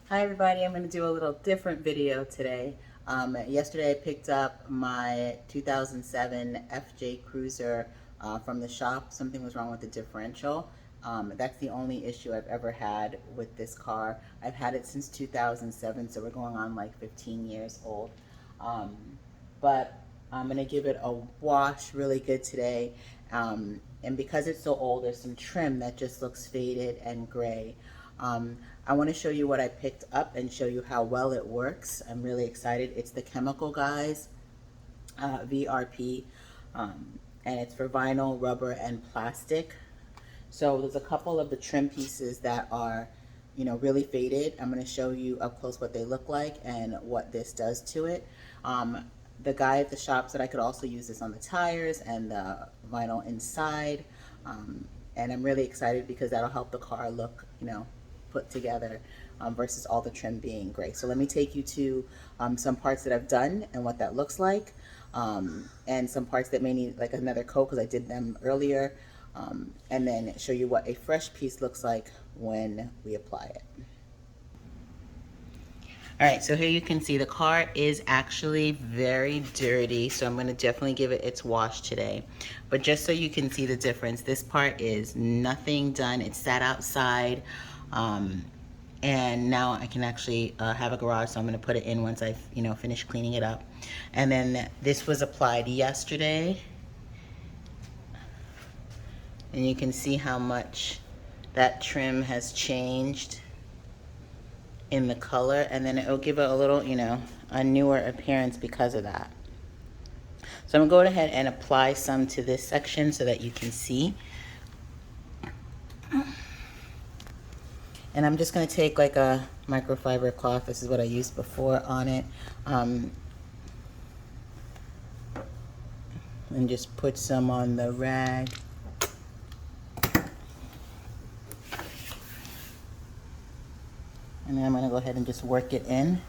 Hi everybody, I'm going to do a little different video today. Yesterday I picked up my 2007 FJ Cruiser from the shop. Something was wrong with the differential. That's the only issue I've ever had with this car. I've had it since 2007, so we're going on like 15 years old. Um, but I'm going to give it a wash really good today. And because it's so old, there's some trim that just looks faded and gray. Um, I want to show you what I picked up and show you how well it works. I'm really excited. It's the Chemical Guys VRP, and it's for vinyl, rubber, and plastic. So there's a couple of the trim pieces that are, really faded. I'm going to show you up close what they look like and what this does to it. The guy at the shop said I could also use this on the tires and the vinyl inside. And I'm really excited because that'll help the car look, put together versus all the trim being gray. So let me take you to some parts that I've done and what that looks like, and some parts that may need like another coat because I did them earlier, and then show you what a fresh piece looks like when we apply it. All right, so here you can see the car is actually very dirty, so I'm going to definitely give it its wash today. But just so you can see the difference, this part is nothing done. It sat outside, and now I can actually have a garage, so I'm going to put it in once I've finish cleaning it up. And then this was applied yesterday, and you can see how much that trim has changed in the color, and then it'll give it a little, a newer appearance because of that. So I'm gonna go ahead and apply some to this section so that you can see. And I'm just gonna take like a microfiber cloth, this is what I used before, on it, and just put some on the rag. And then I'm going to go ahead and just work it in.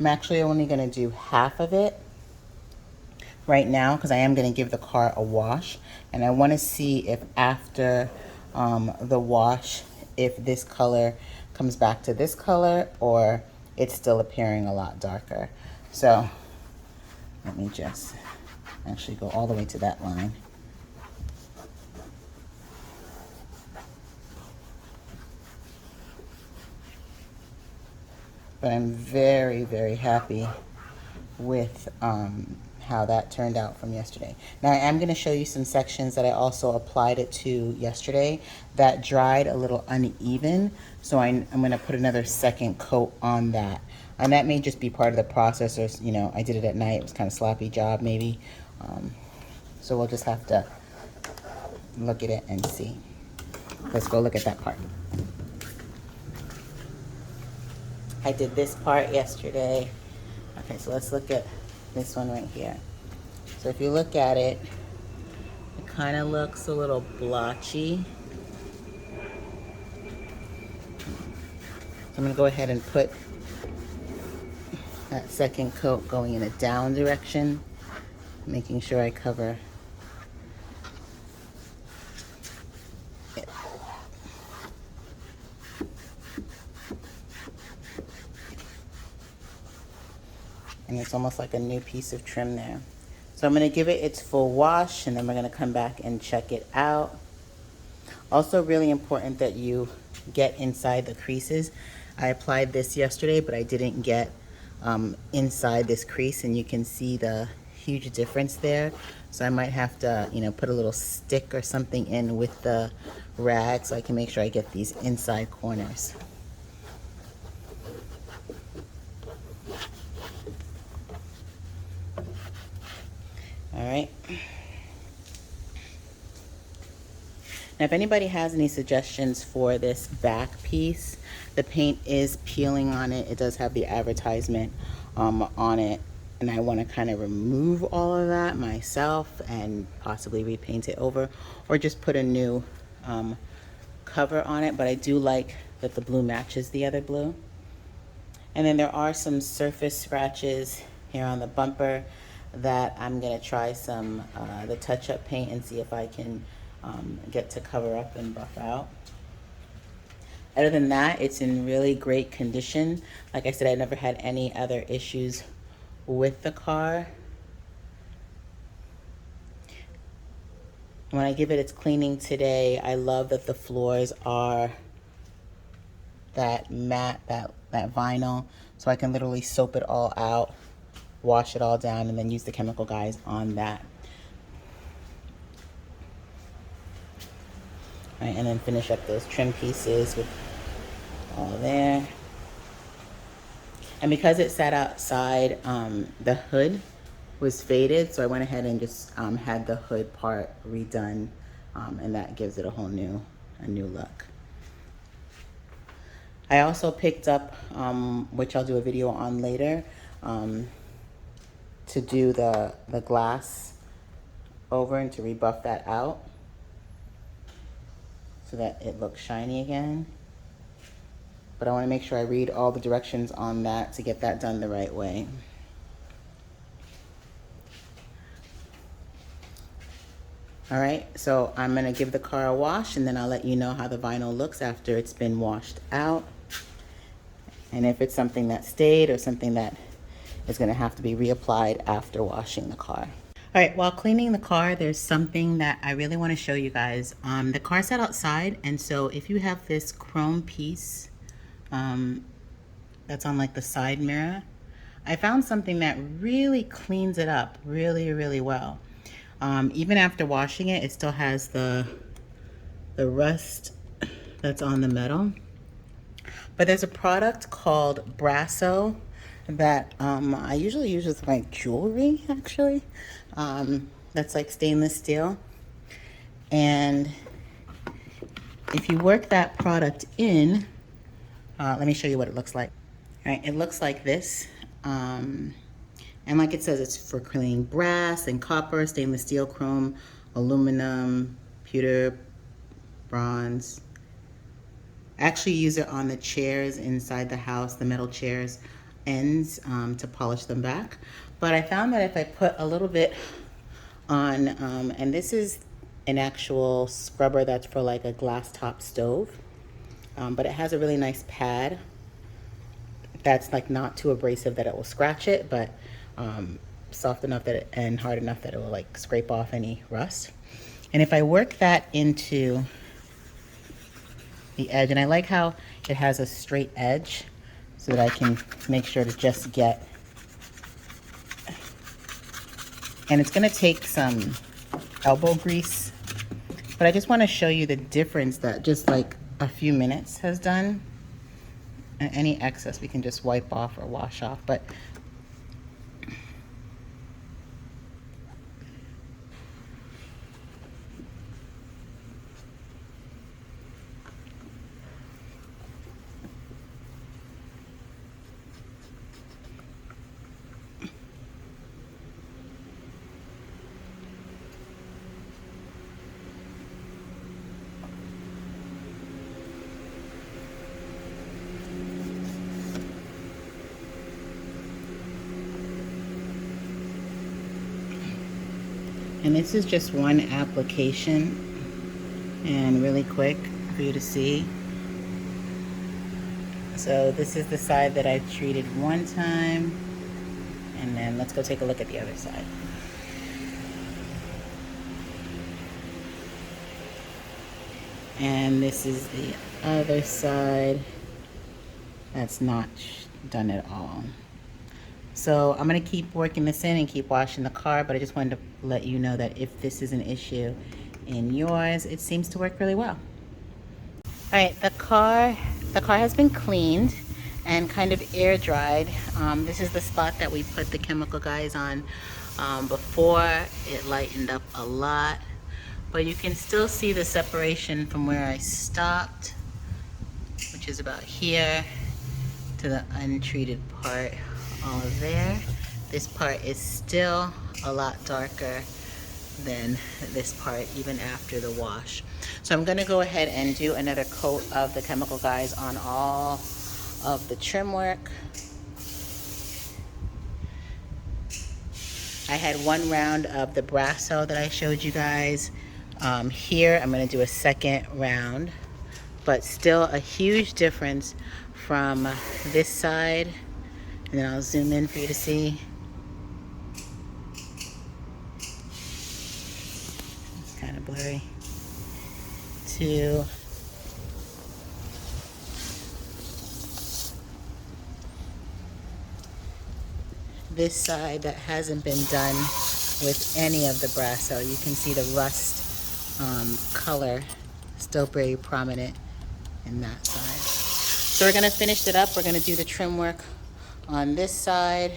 I'm actually only going to do half of it right now because I am going to give the car a wash, and I want to see if after the wash, if this color comes back to this color or it's still appearing a lot darker. So let me just actually go all the way to that line. But I'm very, very happy with how that turned out from yesterday. Now I am going to show you some sections that I also applied it to yesterday that dried a little uneven, so I'm going to put another second coat on that. And that may just be part of the process, or I did it at night, it was kind of sloppy job maybe. So we'll just have to look at it and see. Let's go look at that part. I did this part yesterday. Okay, so let's look at this one right here. So if you look at it, it kind of looks a little blotchy. So I'm going to go ahead and put that second coat going in a down direction, making sure I cover it. And it's almost like a new piece of trim there. So I'm going to give it its full wash, and then we're going to come back and check it out. Also really important that you get inside the creases. I applied this yesterday, but I didn't get inside this crease, and you can see the huge difference there. So I might have to, put a little stick or something in with the rag so I can make sure I get these inside corners. All right. Now, if anybody has any suggestions for this back piece, the paint is peeling on it. It does have the advertisement on it. and I want to kind of remove all of that myself and possibly repaint it over, or just put a new cover on it. But I do like that the blue matches the other blue. And then there are some surface scratches here on the bumper that I'm gonna try some the touch-up paint and see if I can get to cover up and buff out. Other than that, it's in really great condition. Like I said, I never had any other issues with the car. When I give it its cleaning today, I love that the floors are that matte, that vinyl, so I can literally soap it all out, wash it all down, and then use the chemical guys on that. All right, and then finish up those trim pieces with all there. And because it sat outside, the hood was faded, so I went ahead and just had the hood part redone, and that gives it a new look. I also picked up, which I'll do a video on later, to do the glass over and to rebuff that out so that it looks shiny again. But I want to make sure I read all the directions on that to get that done the right way. All right, so I'm gonna give the car a wash, and then I'll let you know how the vinyl looks after it's been washed out, and if it's something that stayed or something that is gonna have to be reapplied after washing the car. All right, while cleaning the car, there's something that I really wanna show you guys. The car sat outside, and so if you have this chrome piece that's on like the side mirror, I found something that really cleans it up really, really well. Even after washing it, it still has the rust that's on the metal. But there's a product called Brasso that I usually use with my jewelry, actually. That's like stainless steel. And if you work that product in, let me show you what it looks like. All right, it looks like this. And like it says, it's for cleaning brass and copper, stainless steel, chrome, aluminum, pewter, bronze. I actually use it on the chairs inside the house, the metal chairs ends, to polish them back. But I found that if I put a little bit on, and this is an actual scrubber that's for like a glass top stove, but it has a really nice pad that's like not too abrasive that it will scratch it, but soft enough that and hard enough that it will like scrape off any rust. And if I work that into the edge, and I like how it has a straight edge so that I can make sure to just get, and it's gonna take some elbow grease, but I just wanna show you the difference that just like a few minutes has done. And any excess we can just wipe off or wash off, but and this is just one application and really quick for you to see. So this is the side that I've treated one time, and then let's go take a look at the other side. And this is the other side that's not done at all. So I'm gonna keep working this in and keep washing the car, but I just wanted to let you know that if this is an issue in yours, it seems to work really well. All right, the car has been cleaned and kind of air dried. This is the spot that we put the chemical guys on before. It lightened up a lot, but you can still see the separation from where I stopped, which is about here, to the untreated part all of there. This part is still a lot darker than this part even after the wash. So I'm gonna go ahead and do another coat of the chemical guys on all of the trim work. I had one round of the Brasso that I showed you guys. Here I'm gonna do a second round, but still a huge difference from this side. And then I'll zoom in for you to see. It's kind of blurry. To this side that hasn't been done with any of the Brasso. You can see the rust color still very prominent in that side. So we're gonna finish it up. We're gonna do the trim work on this side.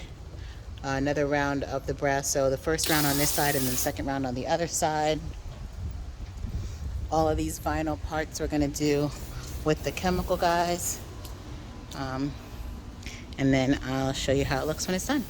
Another round of the Brasso, the first round on this side and then the second round on the other side. All of these vinyl parts we're gonna do with the chemical guys. And then I'll show you how it looks when it's done.